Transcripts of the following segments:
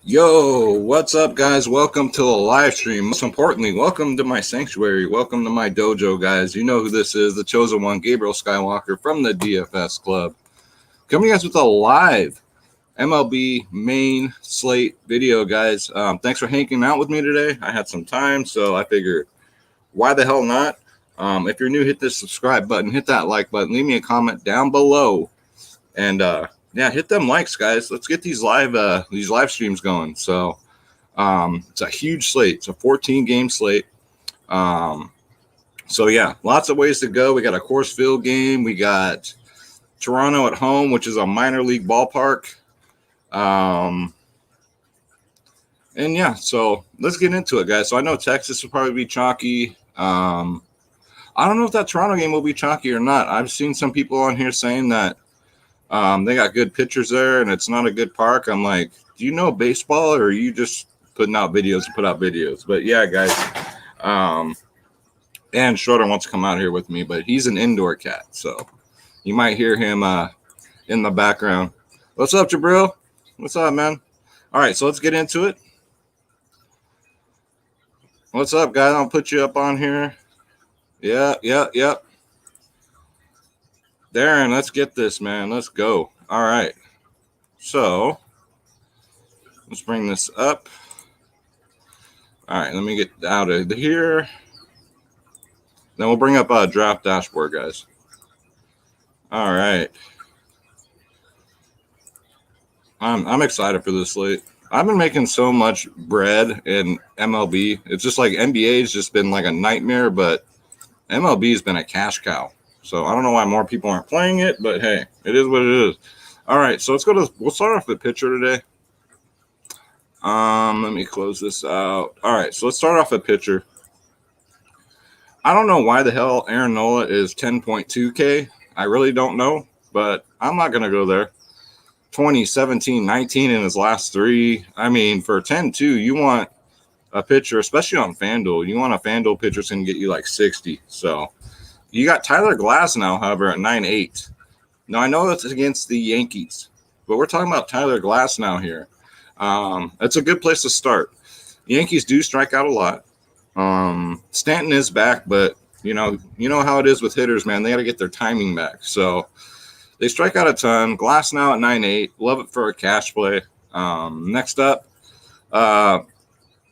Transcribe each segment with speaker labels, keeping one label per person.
Speaker 1: Yo, what's up, guys? Welcome to a live stream. Most importantly, welcome to my sanctuary. Welcome to my dojo, guys. You know who this is, the chosen one, Gabriel Skywalker from the DFSclub. Coming to you guys with a live MLB main slate video, guys. Thanks for hanging out with me today. I had some time, so I figured, why the hell not? If you're new, hit the subscribe button, hit that like button, leave me a comment down below, and yeah, hit them likes, guys. Let's get these live streams going. So it's a huge slate. It's a 14-game slate. So yeah, lots of ways to go. We got a Coors Field game. We got Toronto at home, which is a minor league ballpark. And yeah, so let's get into it, guys. So I know Texas will probably be chalky. I don't know if that Toronto game will be chalky or not. I've seen some people on here saying that they got good pitchers there and it's not a good park. I'm like, do you know baseball, or are you just putting out videos to put out videos? But yeah, guys. And Schroeder wants to come out here with me, but he's an indoor cat, so you might hear him in the background. What's up, Jabril? What's up, man? All right, so let's get into it. What's up, guys? I'll put you up on here. Yeah. Darren, let's get this, man. Let's go. All right. So let's bring this up. All right, let me get out of here. Then we'll bring up a draft dashboard, guys. All right. I'm excited for this slate. I've been making so much bread in MLB. It's just like NBA's just been like a nightmare, but MLB's been a cash cow. So I don't know why more people aren't playing it, but hey, it is what it is. All right, so we'll start off with pitcher today. Let me close this out. All right, so let's start off with pitcher. I don't know why the hell Aaron Nola is 10.2K. I really don't know, but I'm not going to go there. 20, 17, 19 in his last three. I mean, for 10-2, you want a pitcher, especially on Fanduel. You want a Fanduel pitcher that's going to get you like 60. So you got Tyler Glass now, however, at 9.8. Now, I know that's against the Yankees, but we're talking about Tyler Glass now here. That's a good place to start. The Yankees do strike out a lot. Stanton is back, but you know how it is with hitters, man. They got to get their timing back. So they strike out a ton. Glass now at 9.8. Love it for a cash play. Next up,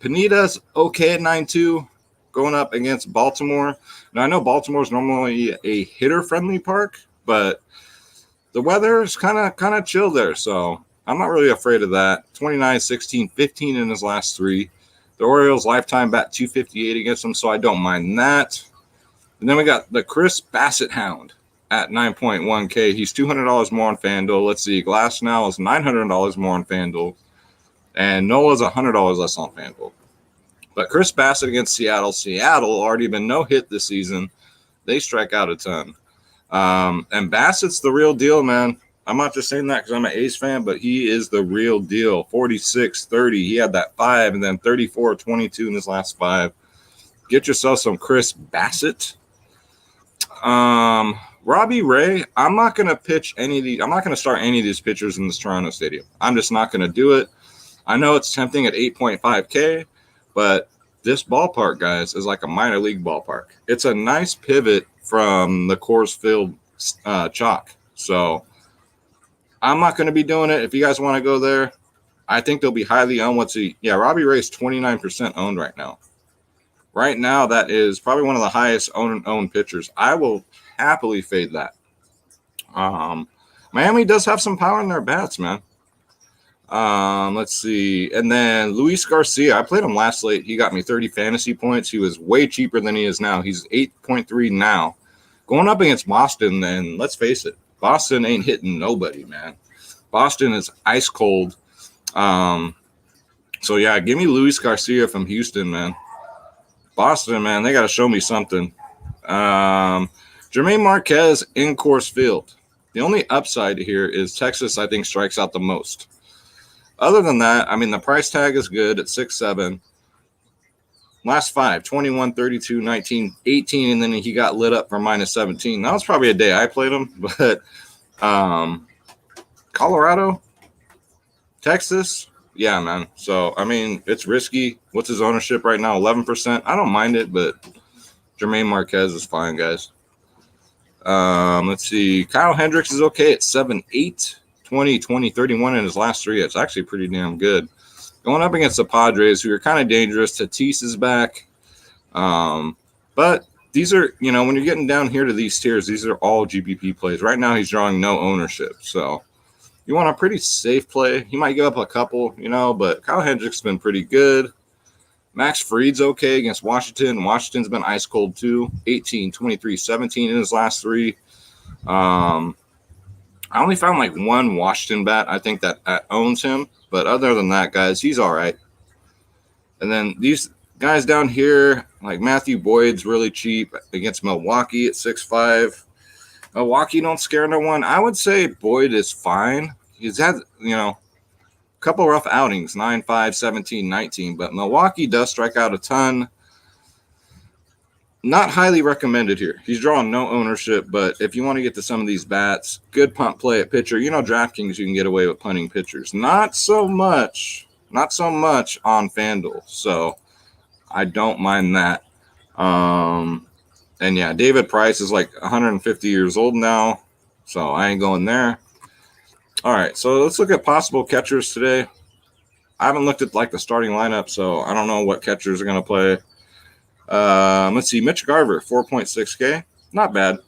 Speaker 1: Pineda's okay at 9.2, going up against Baltimore. Now, I know Baltimore's normally a hitter-friendly park, but the weather is kind of chill there, so I'm not really afraid of that. 29, 16, 15 in his last three. The Orioles lifetime bat 258 against them, so I don't mind that. And then we got the Chris Bassett Hound at 9.1K. He's $200 more on FanDuel. Let's see. Glass now is $900 more on FanDuel. And Nola's $100 less on FanDuel. But Chris Bassett against Seattle. Seattle already been no hit this season. They strike out a ton. And Bassett's the real deal, man. I'm not just saying that because I'm an A's fan, but he is the real deal. 46, 30. He had that 5, and then 34, 22 in his last 5. Get yourself some Chris Bassett. Robbie Ray, I'm not going to pitch any of these. I'm not going to start any of these pitchers in this Toronto Stadium. I'm just not going to do it. I know it's tempting at 8.5K, but this ballpark, guys, is like a minor league ballpark. It's a nice pivot from the Coors Field chalk. So I'm not going to be doing it. If you guys want to go there, I think they'll be highly owned. Robbie Ray's 29% owned right now. Right now, that is probably one of the highest owned pitchers. I will happily fade that. Miami does have some power in their bats, man. Let's see. And then Luis Garcia, I played him last slate. He got me 30 fantasy points. He was way cheaper than he is now. He's 8.3 now. Going up against Boston, and let's face it, Boston ain't hitting nobody, man. Boston is ice cold. So, yeah, give me Luis Garcia from Houston, man. Boston, man, they got to show me something. Jermaine Marquez in Coors Field. The only upside here is Texas, I think, strikes out the most. Other than that, I mean, the price tag is good at 6.7. Last 5, 21, 32, 19, 18, and then he got lit up for minus 17. That was probably a day I played him, but Colorado, Texas, Yeah, man. So, I mean, it's risky. What's his ownership right now? 11%. I don't mind it, but Jermaine Marquez is fine, guys. Let's see. Kyle Hendricks is okay at 7-8, 20, 20, 31 in his last three. It's actually pretty damn good. Going up against the Padres, who are kind of dangerous. Tatis is back. But these are, when you're getting down here to these tiers, these are all GPP plays. Right now, he's drawing no ownership. So you want a pretty safe play. He might give up a couple, but Kyle Hendricks has been pretty good. Max Fried's okay against Washington. Washington's been ice cold too. 18, 23, 17 in his last three. I only found like one Washington bat, I think, that owns him. But other than that, guys, he's all right. And then these guys down here, like Matthew Boyd's really cheap against Milwaukee at 6.5. Milwaukee don't scare no one. I would say Boyd is fine. He's had, a couple rough outings, 9-5, 17, 19. But Milwaukee does strike out a ton. Not highly recommended here. He's drawing no ownership, but if you want to get to some of these bats, good punt play at pitcher. Draftkings, you can get away with punting pitchers. Not so much on Fanduel. So I don't mind that. And yeah, David Price is like 150 years old now, so I ain't going there. All right, so let's look at possible catchers today. I haven't looked at like the starting lineup, so I don't know what catchers are going to play. Let's see, Mitch Garver, 4.6K. Not bad.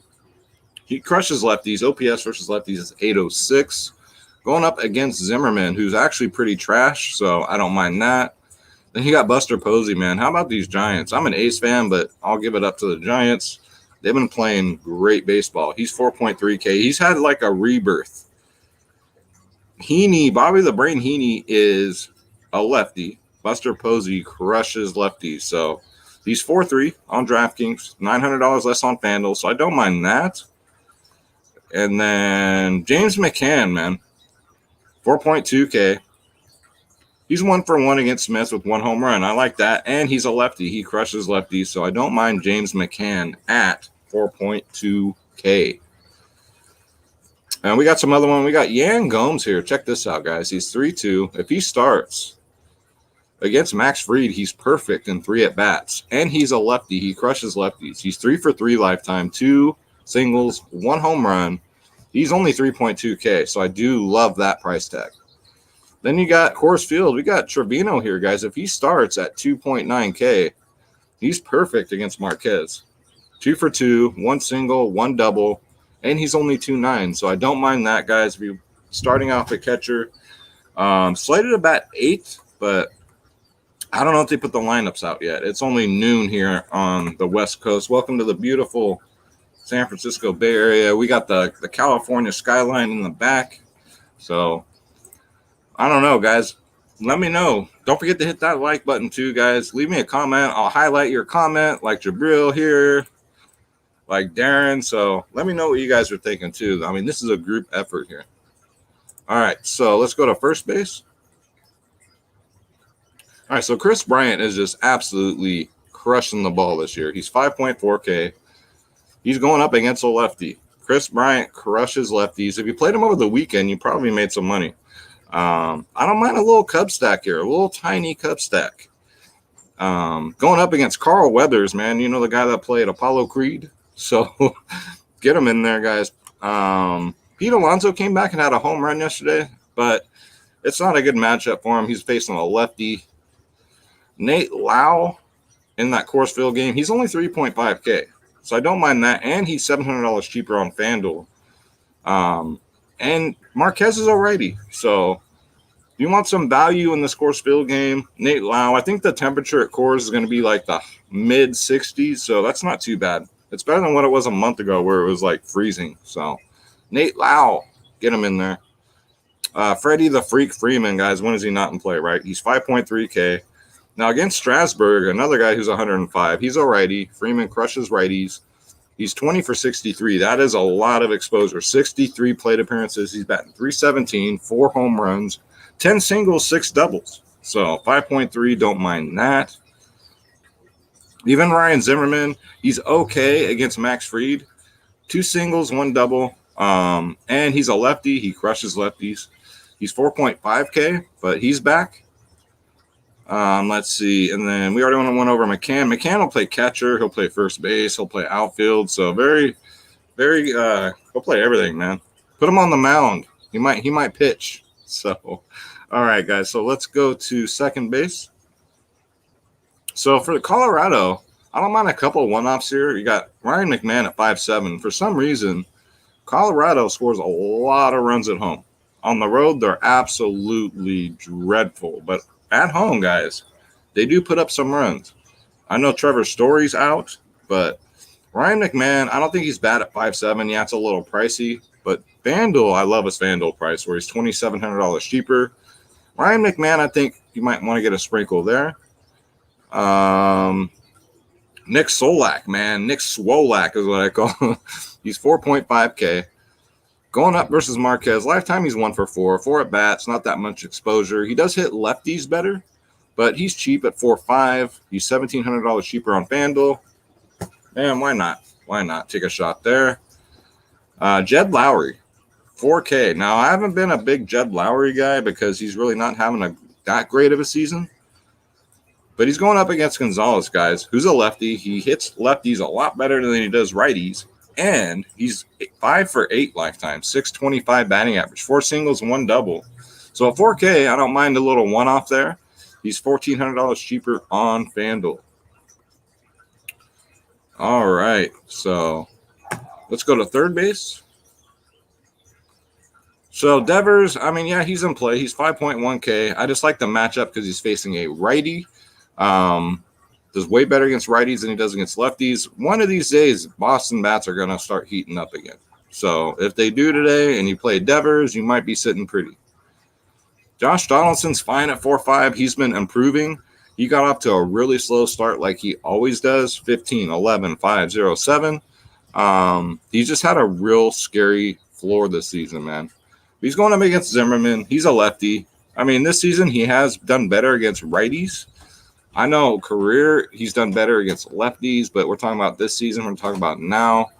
Speaker 1: He crushes lefties. OPS versus lefties is 806. Going up against Zimmerman, who's actually pretty trash, so I don't mind that. Then you got Buster Posey, man. How about these Giants? I'm an Ace fan, but I'll give it up to the Giants. They've been playing great baseball. He's 4.3K. He's had like a rebirth. Bobby the Brain Heaney is a lefty. Buster Posey crushes lefties, so he's 4.3 on DraftKings, $900 less on FanDuel, so I don't mind that. And then James McCann, man, 4.2K. He's 1-for-1 against Smith with one home run. I like that. And he's a lefty. He crushes lefties, so I don't mind James McCann at 4.2K. And we got some other one. We got Yan Gomes here. Check this out, guys. He's 3-2. If he starts against Max Fried, he's perfect in 3 at-bats. And he's a lefty. He crushes lefties. He's 3-for-3 lifetime, 2 singles, 1 home run. He's only 3.2K, so I do love that price tag. Then you got Coors Field. We got Trevino here, guys. If he starts at 2.9K, he's perfect against Marquez. 2-for-2, 1 single, 1 double, and he's only 2.9. So I don't mind that, guys. If you're starting off at catcher, slated to bat 8th, but I don't know if they put the lineups out yet. It's only noon here on the West Coast. Welcome to the beautiful San Francisco Bay Area. We got the California skyline in the back. So I don't know, guys. Let me know. Don't forget to hit that like button too, guys. Leave me a comment. I'll highlight your comment, like Jabril here, like Darren. So let me know what you guys are thinking too. I mean, this is a group effort here. All right, so let's go to first base. All right, so Chris Bryant is just absolutely crushing the ball this year. He's 5.4K. He's going up against a lefty. Chris Bryant crushes lefties. If you played him over the weekend, you probably made some money. I don't mind a little Cub stack here, a little tiny Cub stack. Going up against Carl Weathers, man, the guy that played Apollo Creed. So get him in there, guys. Pete Alonso came back and had a home run yesterday, but it's not a good matchup for him. He's facing a lefty. Nate Lau in that Coors Field game, he's only 3.5K. So I don't mind that. And he's $700 cheaper on FanDuel. And Marquez is alrighty. So you want some value in this Coors Field game. Nate Lau, I think the temperature at Coors is going to be like the mid-60s. So that's not too bad. It's better than what it was a month ago where it was like freezing. So Nate Lau, get him in there. Freddie the Freak Freeman, guys, when is he not in play, right? He's 5.3K. Now against Strasburg, another guy who's 105. He's alrighty. Freeman crushes righties. He's 20 for 63. That is a lot of exposure. 63 plate appearances. He's batting .317, 4 home runs, 10 singles, 6 doubles. So 5.3, don't mind that. Even Ryan Zimmerman, he's okay against Max Fried. 2 singles, 1 double. And he's a lefty. He crushes lefties. He's 4.5K, but he's back. Let's see. And then we already went over McCann. McCann will play catcher. He'll play first base. He'll play outfield. So very, he'll play everything, man. Put him on the mound. He might pitch. So, all right, guys. So let's go to second base. So for the Colorado, I don't mind a couple of one-offs here. You got Ryan McMahon at 5'7". For some reason, Colorado scores a lot of runs at home. On the road, they're absolutely dreadful. But at home, guys, they do put up some runs. I know Trevor Story's out, but Ryan McMahon, I don't think he's bad at 5'7". Yeah, it's a little pricey. But Fanduel, I love his Fanduel price, where he's $2,700 cheaper. Ryan McMahon, I think you might want to get a sprinkle there. Nick Solak, man. Nick Swolak is what I call him. He's 4.5K. Going up versus Marquez. Lifetime, he's 1 for 4. 4 at bats, not that much exposure. He does hit lefties better, but he's cheap at 4.5. He's $1,700 cheaper on FanDuel. Man, why not? Why not? Take a shot there. Jed Lowry, 4K. Now, I haven't been a big Jed Lowry guy because he's really not having that great of a season. But he's going up against Gonzalez, guys, who's a lefty. He hits lefties a lot better than he does righties. And he's 5 for 8 lifetime, 625 batting average, 4 singles, 1 double. So at 4K, I don't mind a little one-off there. He's $1,400 cheaper on FanDuel. All right, so let's go to third base. So Devers, I mean, yeah, he's in play. He's 5.1K. I just like the matchup because he's facing a righty. Does way better against righties than he does against lefties. One of these days, Boston bats are going to start heating up again. So if they do today and you play Devers, you might be sitting pretty. Josh Donaldson's fine at 4.5. He's been improving. He got off to a really slow start like he always does, 15, 11, 5, 0, 7. He's just had a real scary floor this season, man. He's going up against Zimmerman. He's a lefty. I mean, this season he has done better against righties. I know career he's done better against lefties, but we're talking about this season. We're talking about now.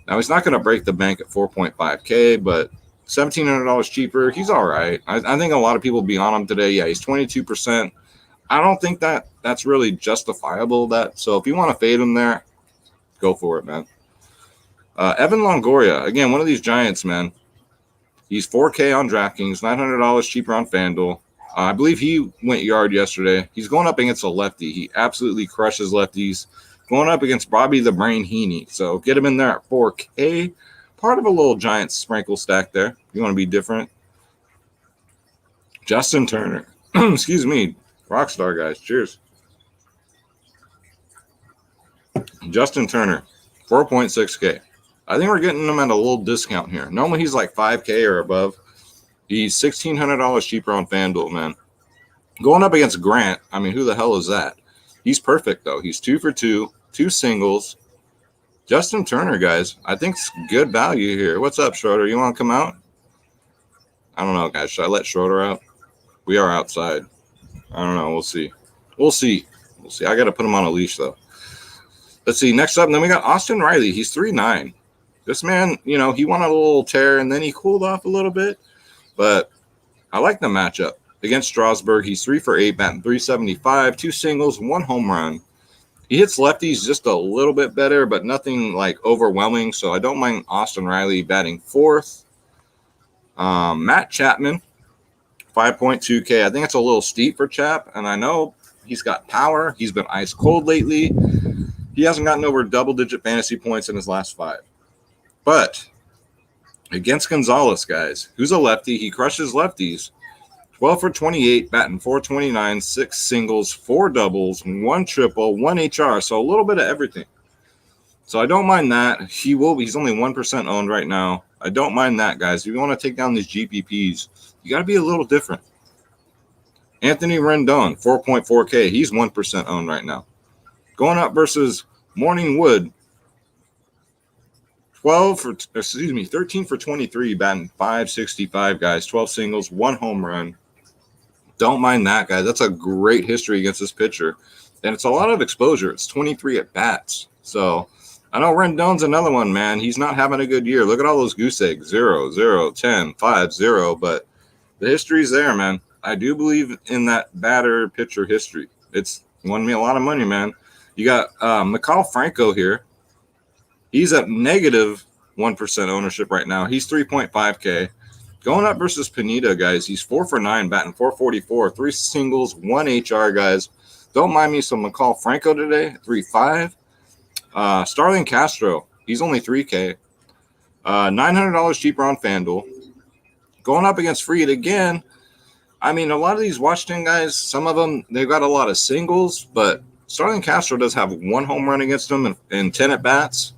Speaker 1: Now, he's not going to break the bank at 4.5K, but $1,700 cheaper. He's all right. I think a lot of people will be on him today. Yeah, he's 22%. I don't think that's really justifiable. So if you want to fade him there, go for it, man. Evan Longoria, again, one of these giants, man. He's 4K on DraftKings, $900 cheaper on FanDuel. I believe he went yard yesterday. He's going up against a lefty. He absolutely crushes lefties. Going up against Bobby the Brain Heaney. So get him in there at 4K. Part of a little giant sprinkle stack there. You want to be different. Justin Turner. Excuse me. Rockstar, guys. Cheers. Justin Turner, 4.6K. I think we're getting him at a little discount here. Normally he's like 5K or above. He's $1,600 cheaper on FanDuel, man. Going up against Grant, I mean, who the hell is that? He's perfect, though. He's 2 for 2, 2 singles. Justin Turner, guys, I think it's good value here. What's up, Schroeder? You want to come out? I don't know, guys. Should I let Schroeder out? We are outside. I don't know. We'll see. We'll see. I got to put him on a leash, though. Let's see. Next up, and then we got Austin Riley. He's 3.9. This man, he won a little tear, and then he cooled off a little bit. But I like the matchup. Against Strasburg, he's 3 for 8, batting .375, 2 singles, 1 home run. He hits lefties just a little bit better, but nothing like overwhelming. So I don't mind Austin Riley batting 4th. Matt Chapman, 5.2K. I think it's a little steep for Chap, and I know he's got power. He's been ice cold lately. He hasn't gotten over double-digit fantasy points in his last 5. But against Gonzalez, guys, who's a lefty, he crushes lefties. 12 for 28, batting .429, 6 singles, 4 doubles, 1 triple, 1 HR. So a little bit of everything. So I don't mind that. He's only 1% owned right now. I don't mind that, guys. If you want to take down these GPPs, you got to be a little different. Anthony Rendon, 4.4K. He's 1% owned right now. Going up versus Morning Wood, 13 for 23, batting .565, guys. 12 singles, 1 home run. Don't mind that, guys. That's a great history against this pitcher. And it's a lot of exposure. It's 23 at bats. So I know Rendon's another one, man. He's not having a good year. Look at all those goose eggs. 0, 0, 10, 5, 0. But the history's there, man. I do believe in that batter pitcher history. It's won me a lot of money, man. You got Franco here. He's at negative 1% ownership right now. He's 3.5K. Going up versus Pineda, guys. He's 4 for 9, batting 444, 3 singles, 1 HR, guys. Don't mind me some Franco today, 3.5. Starling Castro, he's only 3K. $900 cheaper on Fanduel. Going up against Fried again. I mean, a lot of these Washington guys, some of them, they've got a lot of singles, but Starling Castro does have 1 home run against him and 10 at-bats,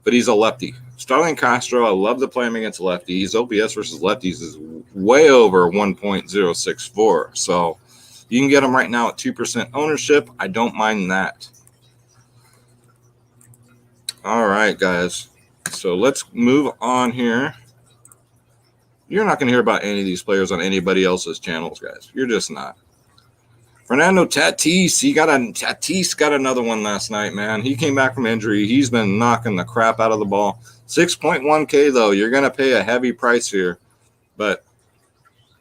Speaker 1: but he's a lefty. Starling Castro, I love to play him against lefties. OPS versus lefties is way over 1.064, so you can get him right now at 2% ownership. I don't mind that. All right, guys. So let's move on here. You're not going to hear about any of these players on anybody else's channels, guys. You're just not. Fernando Tatis got another one last night, man. He came back from injury. He's been knocking the crap out of the ball. 6.1K, though. You're going to pay a heavy price here. But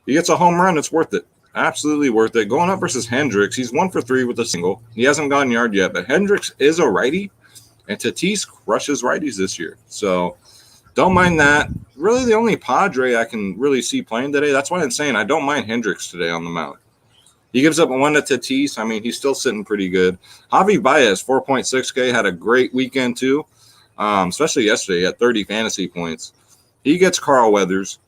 Speaker 1: he gets a home run. It's worth it. Absolutely worth it. Going up versus Hendricks. He's 1 for 3 with a single. He hasn't gone yard yet, but Hendricks is a righty, and Tatis crushes righties this year. So don't mind that. Really, the only Padre I can really see playing today. That's why I'm saying I don't mind Hendricks today on the mound. He gives up a 1 to Tatis. I mean, he's still sitting pretty good. Javi Baez, 4.6K, had a great weekend too, especially yesterday at 30 fantasy points. He gets Carl Weathers,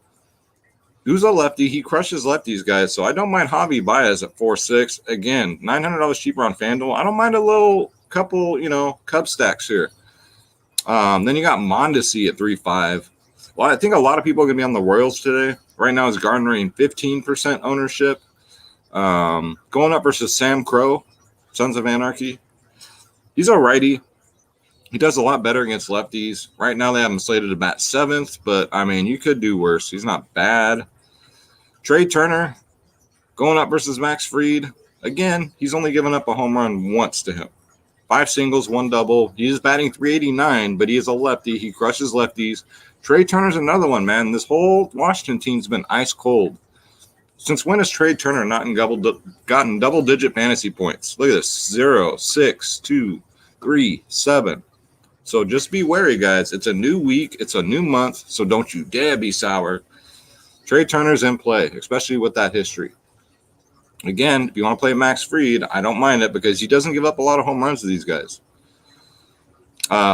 Speaker 1: who's a lefty. He crushes lefties, guys. So I don't mind Javi Baez at 4.6. Again, $900 cheaper on FanDuel. I don't mind a little couple, Cub stacks here. Then you got Mondesi at 3.5. Well, I think a lot of people are going to be on the Royals today. Right now, it's garnering 15% ownership. Going up versus Sam Crow, Sons of Anarchy. He's a righty. He does a lot better against lefties. Right now, they have him slated to bat 7th, but, I mean, you could do worse. He's not bad. Trey Turner, going up versus Max Fried. Again, he's only given up a home run once to him. 5 singles, 1 double. He is batting 389, but he is a lefty. He crushes lefties. Trey Turner's another one, man. This whole Washington team's been ice cold. Since when has Trey Turner not gotten double-digit fantasy points? Look at this. 0, 6, 2, 3, 7. So just be wary, guys. It's a new week. It's a new month, so don't you dare be sour. Trey Turner's in play, especially with that history. Again, if you want to play Max Fried, I don't mind it because he doesn't give up a lot of home runs to these guys.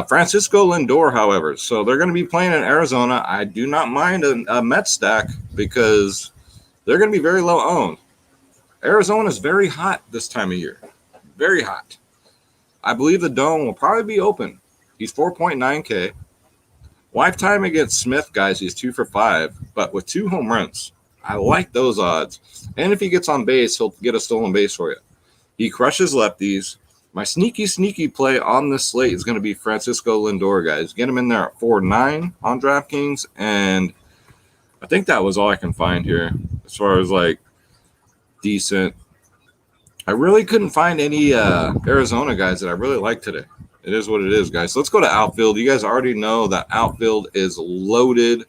Speaker 1: Francisco Lindor, however, so they're going to be playing in Arizona. I do not mind a Mets stack because they're going to be very low owned. Arizona is very hot this time of year. Very hot. I believe the dome will probably be open. He's 4.9K. Lifetime against Smith, guys, he's 2 for 5, but with 2 home runs. I like those odds. And if he gets on base, he'll get a stolen base for you. He crushes lefties. My sneaky play on this slate is going to be Francisco Lindor, guys. Get him in there at 4.9 on DraftKings, and I think that was all I can find here as far as, decent. I really couldn't find any Arizona guys that I really like today. It is what it is, guys. So let's go to outfield. You guys already know that outfield is loaded.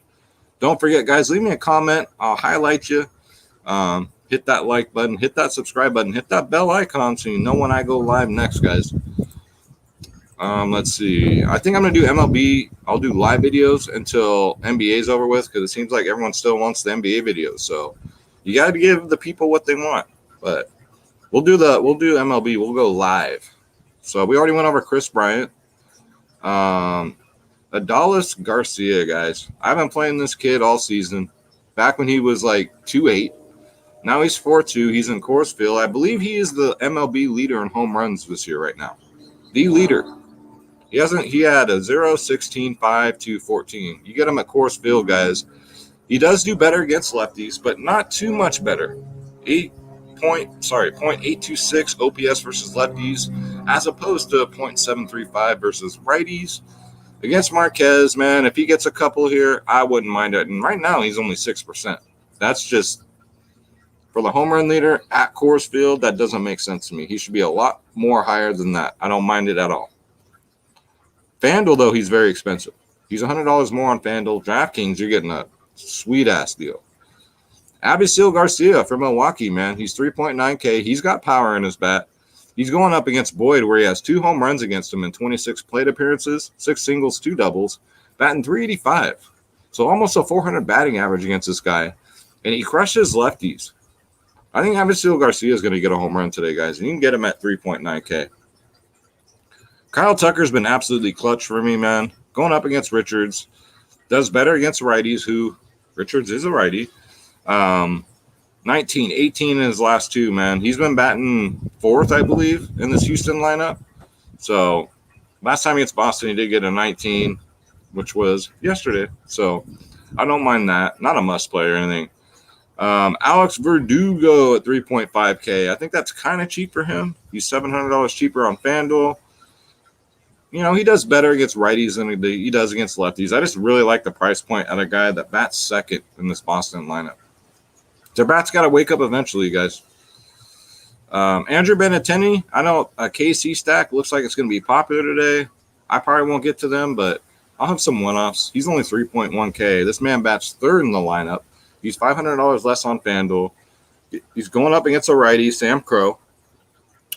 Speaker 1: Don't forget, guys, leave me a comment. I'll highlight you. Hit that like button. Hit that subscribe button. Hit that bell icon so you know when I go live next, guys. Let's see. I think I'm going to do MLB. I'll do live videos until NBA is over with because it seems like everyone still wants the NBA videos. So you got to give the people what they want. But we'll do MLB. We'll go live. So we already went over Chris Bryant. Adolis Garcia, guys. I've been playing this kid all season. Back when he was 2.8. Now he's 4.2. He's in Coors Field. I believe he is the MLB leader in home runs this year right now. The leader. He had a 0, 16, 5, 2, 14. You get him at Coors Field, guys. He does do better against lefties, but not too much better. 0.826 OPS versus lefties, as opposed to 0.735 versus righties. Against Marquez, man, if he gets a couple here, I wouldn't mind it. And right now, he's only 6%. That's just, for the home run leader at Coors Field, that doesn't make sense to me. He should be a lot more higher than that. I don't mind it at all. FanDuel, though, he's very expensive. He's $100 more on FanDuel. DraftKings, you're getting a sweet-ass deal. Abisil Garcia from Milwaukee, man. He's 3.9K. He's got power in his bat. He's going up against Boyd, where he has 2 home runs against him in 26 plate appearances, 6 singles, 2 doubles, batting 385. So almost a 400 batting average against this guy. And he crushes lefties. I think Abisil Garcia is going to get a home run today, guys. And you can get him at 3.9K. Kyle Tucker's been absolutely clutch for me, man. Going up against Richards. Does better against righties, who Richards is a righty. 19, 18 in his last 2, man. He's been batting 4th, I believe, in this Houston lineup. So last time against Boston, he did get a 19, which was yesterday. So I don't mind that. Not a must play or anything. Alex Verdugo at 3.5K. I think that's kind of cheap for him. He's $700 cheaper on Fanduel. You know, he does better against righties than he does against lefties. I just really like the price point at a guy that bats second in this Boston lineup. Their bat's got to wake up eventually, guys. Andrew Benatini, I know a KC stack looks like it's going to be popular today. I probably won't get to them, but I'll have some one-offs. He's only 3.1K. This man bats 3rd in the lineup. He's $500 less on FanDuel. He's going up against a righty, Sam Crow.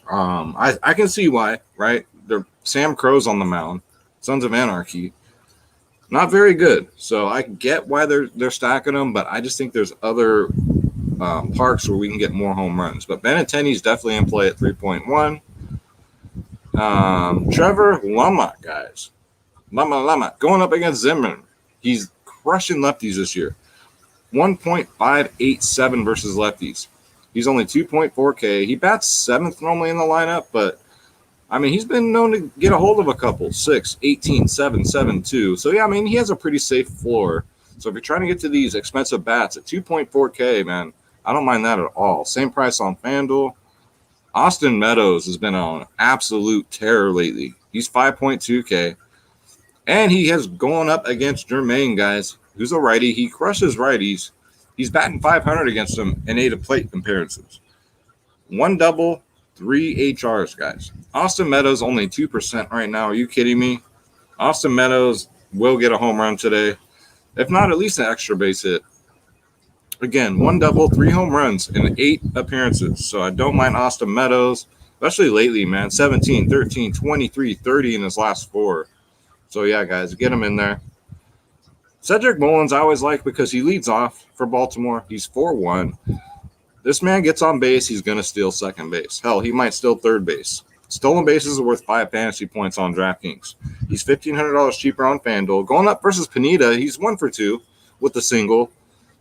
Speaker 1: I can see why, right? Sam Crow's on the mound. Sons of Anarchy. Not very good. So I get why they're stacking them, but I just think there's other parks where we can get more home runs. But Benatini's definitely in play at 3.1. Trevor Lama, guys. Lama. Going up against Zimmerman. He's crushing lefties this year. 1.587 versus lefties. He's only 2.4K. He bats 7th normally in the lineup, but I mean, he's been known to get a hold of a couple. 6, 18, 7, 7, 2. So, yeah, I mean, he has a pretty safe floor. So if you're trying to get to these expensive bats at 2.4K, man, I don't mind that at all. Same price on FanDuel. Austin Meadows has been on absolute terror lately. He's 5.2K. And he has gone up against Jermaine, guys, who's a righty. He crushes righties. He's batting 500 against them in 8 plate appearances. 1 double, 3 HRs, guys. Austin Meadows only 2% right now. Are you kidding me? Austin Meadows will get a home run today. If not, at least an extra base hit. Again, 1 double, 3 home runs in 8 appearances. So I don't mind Austin Meadows, especially lately, man. 17, 13, 23, 30 in his last 4. So, yeah, guys, get him in there. Cedric Mullins I always like because he leads off for Baltimore. He's 4-1. This man gets on base, he's going to steal second base. Hell, he might steal third base. Stolen bases are worth 5 fantasy points on DraftKings. He's $1,500 cheaper on FanDuel. Going up versus Pineda, he's 1 for 2 with the single.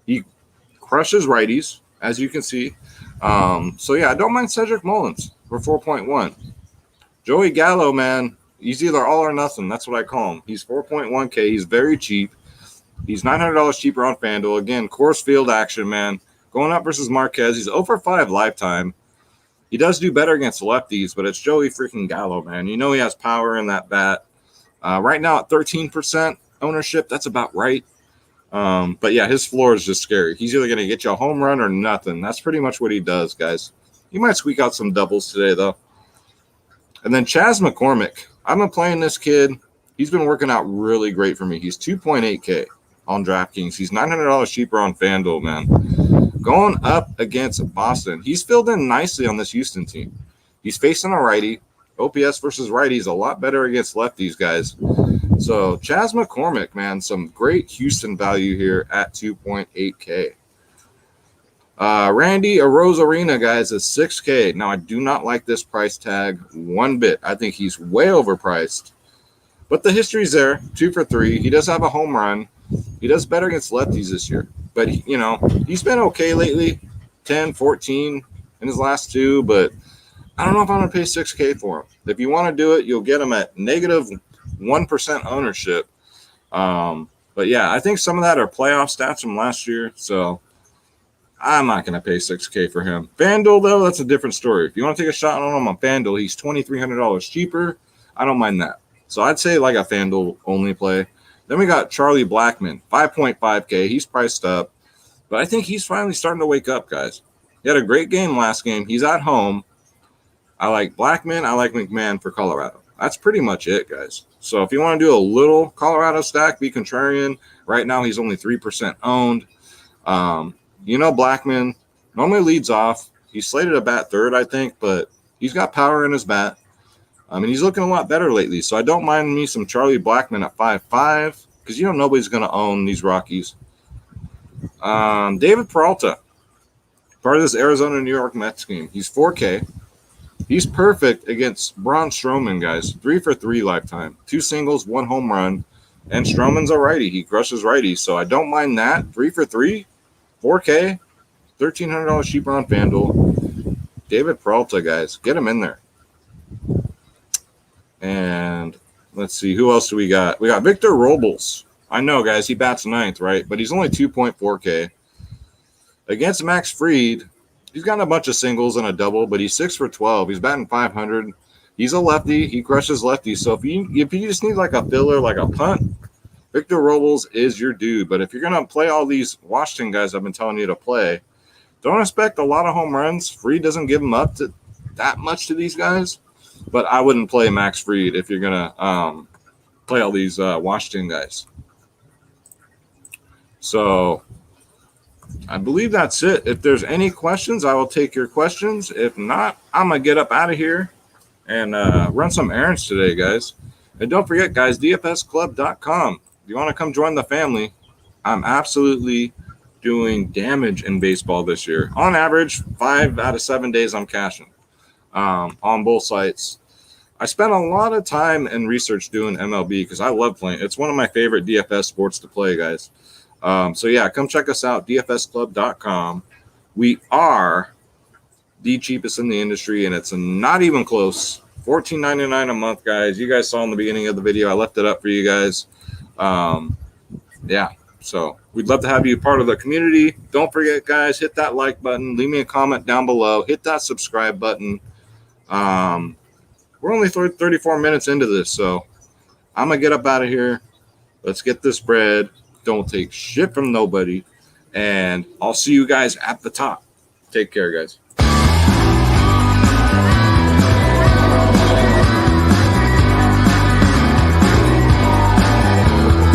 Speaker 1: He crushes righties, as you can see. So, yeah, I don't mind Cedric Mullins for 4.1. Joey Gallo, man, he's either all or nothing. That's what I call him. He's 4.1K. He's very cheap. He's $900 cheaper on FanDuel. Again, Coors Field action, man. Going up versus Marquez. He's 0 for 5 lifetime. He does do better against lefties, but it's Joey freaking Gallo, man. You know he has power in that bat. Right now at 13% ownership, that's about right. But, yeah, his floor is just scary. He's either going to get you a home run or nothing. That's pretty much what he does, guys. He might squeak out some doubles today, though. And then Chas McCormick. I've been playing this kid. He's been working out really great for me. He's 2.8K on DraftKings. He's $900 cheaper on FanDuel, man. Going up against Boston. He's filled in nicely on this Houston team. He's facing a righty. OPS versus righties a lot better against lefties, guys. So Chas McCormick, man, some great Houston value here at 2.8K. Randy Arozarena, guys, is 6K. Now, I do not like this price tag one bit. I think he's way overpriced. But the history's there. 2 for 3. He does have a home run. He does better against lefties this year. But, you know, he's been okay lately. 10, 14 in his last 2. But I don't know if I'm going to pay 6K for him. If you want to do it, you'll get him at negative 1% ownership. But, yeah, I think some of that are playoff stats from last year. So I'm not going to pay 6K for him. FanDuel, though, that's a different story. If you want to take a shot on him on FanDuel, he's $2,300 cheaper. I don't mind that. So I'd say like a FanDuel only play. Then we got Charlie Blackman, 5.5K. He's priced up. But I think he's finally starting to wake up, guys. He had a great game last game. He's at home. I like Blackman. I like Mcmahon for Colorado. That's pretty much it, guys. So if you want to do a little Colorado stack, be contrarian. Right now he's only 3% owned. You know, Blackman normally leads off. He's slated to bat third, I think, but he's got power in his bat. I mean, he's looking a lot better lately, so I don't mind me some Charlie Blackman at 5.5 because, you know, nobody's going to own these Rockies. David Peralta, part of this Arizona-New York Mets game. He's 4K. He's perfect against Braun Strowman, guys. 3 for 3 lifetime. 2 singles, 1 home run. And Strowman's a righty. He crushes righties, so I don't mind that. 3 for 3, 4K, $1,300 cheaper on FanDuel. David Peralta, guys. Get him in there. And let's see. Who else do we got? We got Victor Robles. I know, guys. He bats 9th, right? But he's only 2.4K. Against Max Fried, he's got a bunch of singles and a double, but he's 6 for 12. He's batting 500. He's a lefty. He crushes lefties. So if you just need like a filler, like a punt, Victor Robles is your dude. But if you're going to play all these Washington guys I've been telling you to play, don't expect a lot of home runs. Fried doesn't give them up to that much to these guys. But I wouldn't play Max Fried if you're going to play all these Washington guys. So I believe that's it. If there's any questions, I will take your questions. If not, I'm going to get up out of here and run some errands today, guys. And don't forget, guys, Dfsclub.com. If you want to come join the family, I'm absolutely doing damage in baseball this year. On average, 5 out of 7 days I'm cashing on both sites. I spent a lot of time and research doing MLB because I love playing. It's one of my favorite DFS sports to play, guys. So, yeah, come check us out, dfsclub.com. We are the cheapest in the industry, and it's not even close. $14.99 a month, guys. You guys saw in the beginning of the video. I left it up for you guys. Yeah, so we'd love to have you part of the community. Don't forget, guys, hit that like button. Leave me a comment down below. Hit that subscribe button. We're only 34 minutes into this, so I'm going to get up out of here. Let's get this bread. Don't take shit from nobody. And I'll see you guys at the top. Take care, guys.